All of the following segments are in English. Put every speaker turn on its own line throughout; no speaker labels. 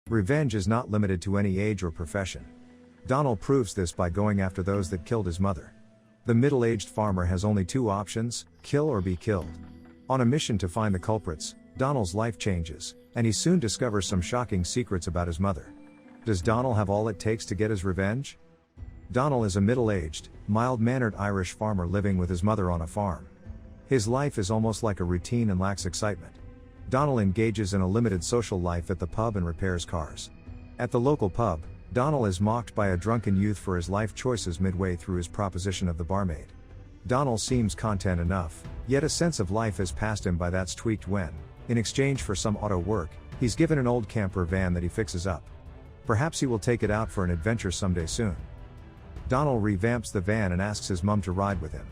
Revenge is not limited to any age or profession. Donal proves this by going after those that killed his mother. The middle-aged farmer has only two options: kill or be killed. On a mission to find the culprits, Donal's life changes, and he soon discovers some shocking secrets about his mother. Does Donal have all it takes to get his revenge? Donal is a middle-aged, mild-mannered Irish farmer living with his mother on a farm. His life is almost like a routine and lacks excitement. Donal engages in a limited social life at the pub and repairs cars. At the local pub, Donal is mocked by a drunken youth for his life choices midway through his proposition of the barmaid. Donal seems content enough, yet a sense of life has passed him by that's tweaked when, in exchange for some auto work, he's given an old camper van that he fixes up. Perhaps he will take it out for an adventure someday soon. Donal revamps the van and asks his mum to ride with him.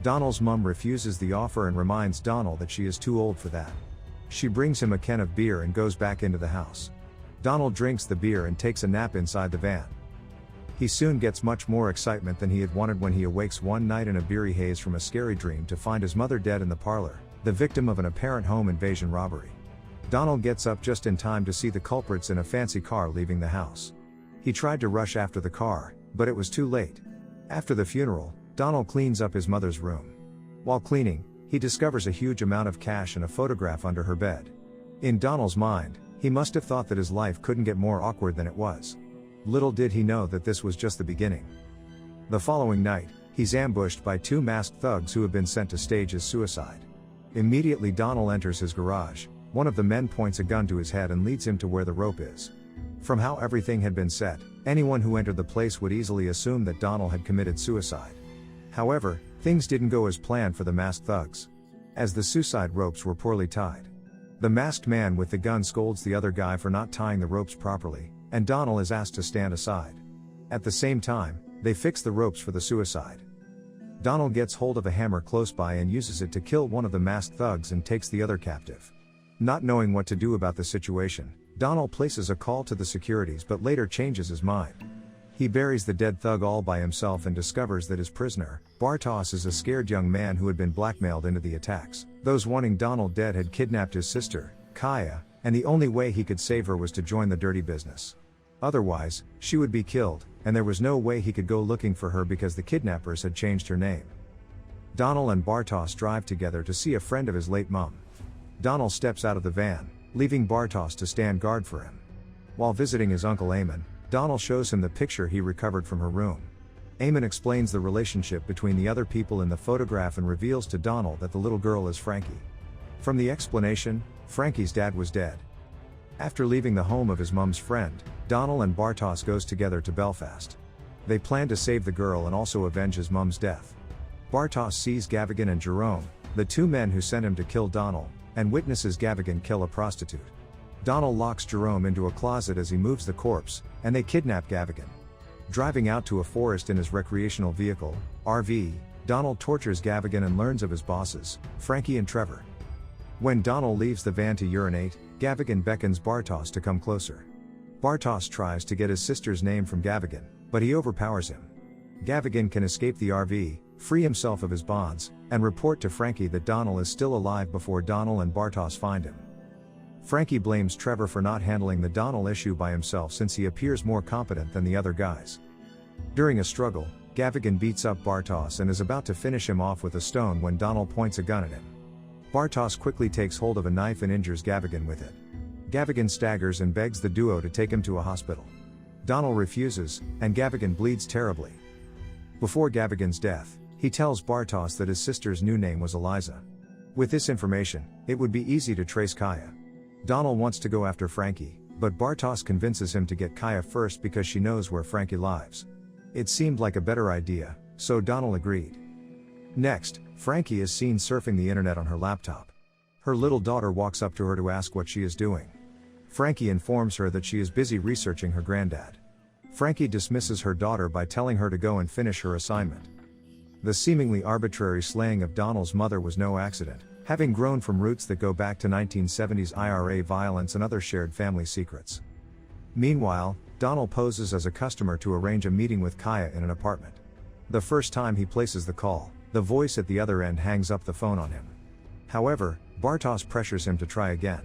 Donal's mum refuses the offer and reminds Donal that she is too old for that. She brings him a can of beer and goes back into the house. Donal drinks the beer and takes a nap inside the van. He soon gets much more excitement than he had wanted when he awakes one night in a beery haze from a scary dream to find his mother dead in the parlor, the victim of an apparent home invasion robbery. Donal gets up just in time to see the culprits in a fancy car leaving the house. He tried to rush after the car, but it was too late. After the funeral, Donal cleans up his mother's room. While cleaning, he discovers a huge amount of cash and a photograph under her bed. In Donal's mind, he must have thought that his life couldn't get more awkward than it was. Little did he know that this was just the beginning. The following night, he's ambushed by two masked thugs who have been sent to stage his suicide. Immediately Donal enters his garage. One of the men points a gun to his head and leads him to where the rope is. From how everything had been set, anyone who entered the place would easily assume that Donal had committed suicide. However, things didn't go as planned for the masked thugs. As the suicide ropes were poorly tied, the masked man with the gun scolds the other guy for not tying the ropes properly, and Donal is asked to stand aside. At the same time, they fix the ropes for the suicide. Donal gets hold of a hammer close by and uses it to kill one of the masked thugs and takes the other captive. Not knowing what to do about the situation, Donal places a call to the securities but later changes his mind. He buries the dead thug all by himself and discovers that his prisoner, Bartos, is a scared young man who had been blackmailed into the attacks. Those wanting Donal dead had kidnapped his sister, Kaya, and the only way he could save her was to join the dirty business. Otherwise, she would be killed, and there was no way he could go looking for her because the kidnappers had changed her name. Donal and Bartos drive together to see a friend of his late mum. Donal steps out of the van, leaving Bartos to stand guard for him. While visiting his uncle Eamon, Donal shows him the picture he recovered from her room. Eamon explains the relationship between the other people in the photograph and reveals to Donal that the little girl is Frankie. From the explanation, Frankie's dad was dead. After leaving the home of his mum's friend, Donal and Bartos goes together to Belfast. They plan to save the girl and also avenge his mum's death. Bartos sees Gavigan and Jerome, the two men who sent him to kill Donal, and witnesses Gavigan kill a prostitute. Donal locks Jerome into a closet as he moves the corpse, and they kidnap Gavigan. Driving out to a forest in his recreational vehicle, RV, Donal tortures Gavigan and learns of his bosses, Frankie and Trevor. When Donal leaves the van to urinate, Gavigan beckons Bartos to come closer. Bartos tries to get his sister's name from Gavigan, but he overpowers him. Gavigan can escape the RV, free himself of his bonds, and report to Frankie that Donal is still alive before Donal and Bartos find him. Frankie blames Trevor for not handling the Donal issue by himself since he appears more competent than the other guys. During a struggle, Gavigan beats up Bartos and is about to finish him off with a stone when Donal points a gun at him. Bartos quickly takes hold of a knife and injures Gavigan with it. Gavigan staggers and begs the duo to take him to a hospital. Donal refuses, and Gavigan bleeds terribly. Before Gavigan's death, he tells Bartos that his sister's new name was Eliza. With this information, it would be easy to trace Kaya. Donal wants to go after Frankie, but Bartos convinces him to get Kaya first because she knows where Frankie lives. It seemed like a better idea, so Donal agreed. Next, Frankie is seen surfing the internet on her laptop. Her little daughter walks up to her to ask what she is doing. Frankie informs her that she is busy researching her granddad. Frankie dismisses her daughter by telling her to go and finish her assignment. The seemingly arbitrary slaying of Donal's mother was no accident, having grown from roots that go back to 1970s IRA violence and other shared family secrets. Meanwhile, Donal poses as a customer to arrange a meeting with Kaya in an apartment. The first time he places the call, the voice at the other end hangs up the phone on him. However, Bartos pressures him to try again.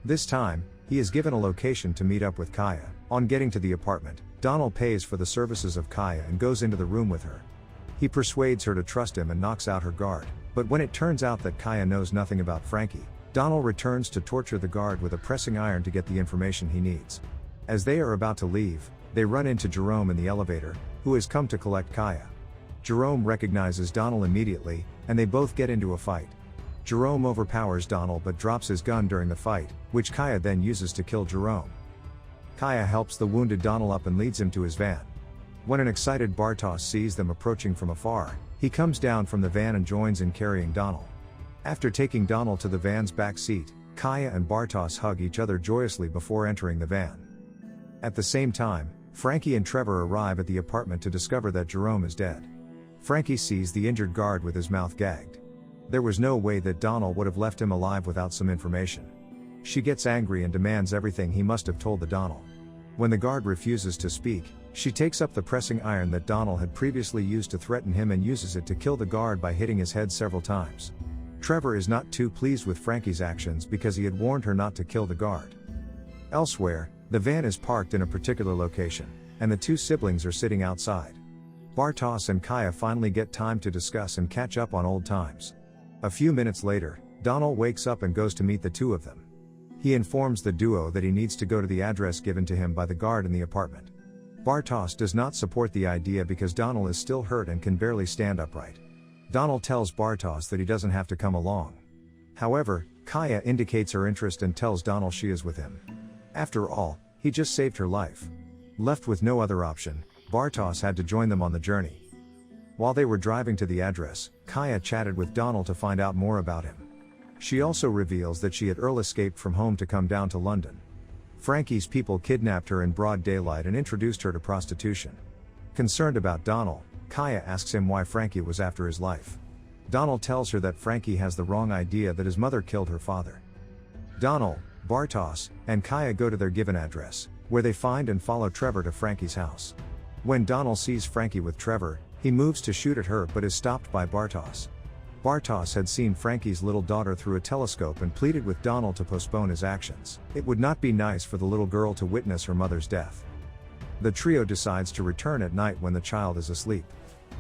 This time, He is given a location to meet up with Kaya. On getting to the apartment, Donal pays for the services of Kaya and goes into the room with her. He persuades her to trust him and knocks out her guard, but when it turns out that Kaya knows nothing about Frankie, Donal returns to torture the guard with a pressing iron to get the information he needs. As they are about to leave, they run into Jerome in the elevator, who has come to collect Kaya. Jerome recognizes Donal immediately, and they both get into a fight. Jerome overpowers Donal but drops his gun during the fight, which Kaya then uses to kill Jerome. Kaya helps the wounded Donal up and leads him to his van. When an excited Bartos sees them approaching from afar, he comes down from the van and joins in carrying Donal. After taking Donal to the van's back seat, Kaya and Bartos hug each other joyously before entering the van. At the same time, Frankie and Trevor arrive at the apartment to discover that Jerome is dead. Frankie sees the injured guard with his mouth gagged. There was no way that Donal would have left him alive without some information. She gets angry and demands everything he must have told the Donal. When the guard refuses to speak, she takes up the pressing iron that Donal had previously used to threaten him and uses it to kill the guard by hitting his head several times. Trevor is not too pleased with Frankie's actions because he had warned her not to kill the guard. Elsewhere, the van is parked in a particular location, and the two siblings are sitting outside. Bartos and Kaya finally get time to discuss and catch up on old times. A few minutes later, Donal wakes up and goes to meet the two of them. He informs the duo that he needs to go to the address given to him by the guard in the apartment. Bartos does not support the idea because Donal is still hurt and can barely stand upright. Donal tells Bartos that he doesn't have to come along. However, Kaya indicates her interest and tells Donal she is with him. After all, he just saved her life. Left with no other option, Bartos had to join them on the journey. While they were driving to the address, Kaya chatted with Donal to find out more about him. She also reveals that she had escaped from home to come down to London. Frankie's people kidnapped her in broad daylight and introduced her to prostitution. Concerned about Donal, Kaya asks him why Frankie was after his life. Donal tells her that Frankie has the wrong idea that his mother killed her father. Donal, Bartos, and Kaya go to their given address, where they find and follow Trevor to Frankie's house. When Donal sees Frankie with Trevor, he moves to shoot at her but is stopped by Bartos. Bartos had seen Frankie's little daughter through a telescope and pleaded with Donal to postpone his actions. It would not be nice for the little girl to witness her mother's death. The trio decides to return at night when the child is asleep.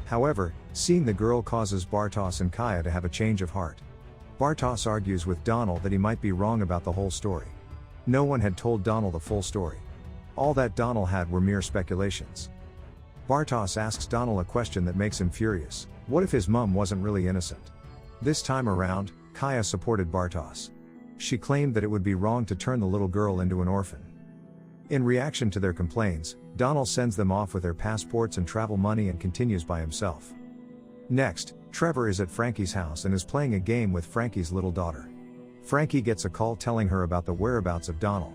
However, seeing the girl causes Bartos and Kaya to have a change of heart. Bartos argues with Donal that he might be wrong about the whole story. No one had told Donal the full story. All that Donal had were mere speculations. Bartos asks Donal a question that makes him furious. What if his mum wasn't really innocent? This time around, Kaya supported Bartos. She claimed that it would be wrong to turn the little girl into an orphan. In reaction to their complaints, Donal sends them off with their passports and travel money and continues by himself. Next, Trevor is at Frankie's house and is playing a game with Frankie's little daughter. Frankie gets a call telling her about the whereabouts of Donal.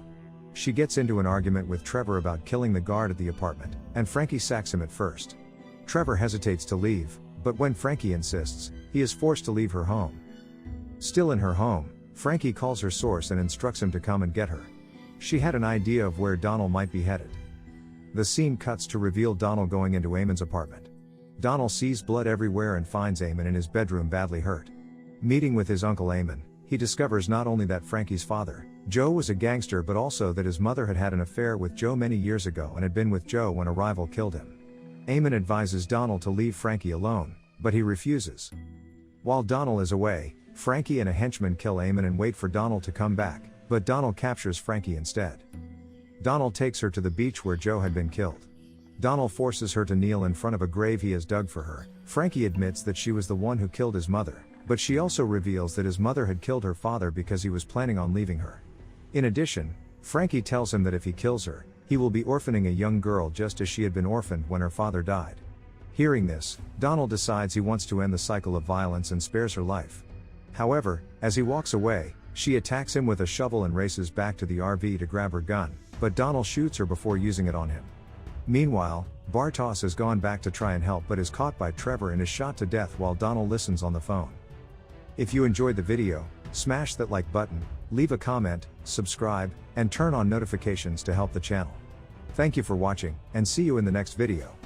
She gets into an argument with Trevor about killing the guard at the apartment, and Frankie sacks him at first. Trevor hesitates to leave, but when Frankie insists, he is forced to leave her home. Still in her home, Frankie calls her source and instructs him to come and get her. She had an idea of where Donal might be headed. The scene cuts to reveal Donal going into Eamon's apartment. Donal sees blood everywhere and finds Eamon in his bedroom badly hurt. Meeting with his uncle Eamon, he discovers not only that Frankie's father, Joe, was a gangster but also that his mother had had an affair with Joe many years ago and had been with Joe when a rival killed him. Eamon advises Donal to leave Frankie alone, but he refuses. While Donal is away, Frankie and a henchman kill Eamon and wait for Donal to come back, but Donal captures Frankie instead. Donal takes her to the beach where Joe had been killed. Donal forces her to kneel in front of a grave he has dug for her. Frankie admits that she was the one who killed his mother, but she also reveals that his mother had killed her father because he was planning on leaving her. In addition, Frankie tells him that if he kills her, he will be orphaning a young girl just as she had been orphaned when her father died. Hearing this, Donal decides he wants to end the cycle of violence and spares her life. However, as he walks away, she attacks him with a shovel and races back to the RV to grab her gun, but Donal shoots her before using it on him. Meanwhile, Bartos has gone back to try and help but is caught by Trevor and is shot to death while Donal listens on the phone. If you enjoyed the video, smash that like button, leave a comment, subscribe, and turn on notifications to help the channel. Thank you for watching, and see you in the next video.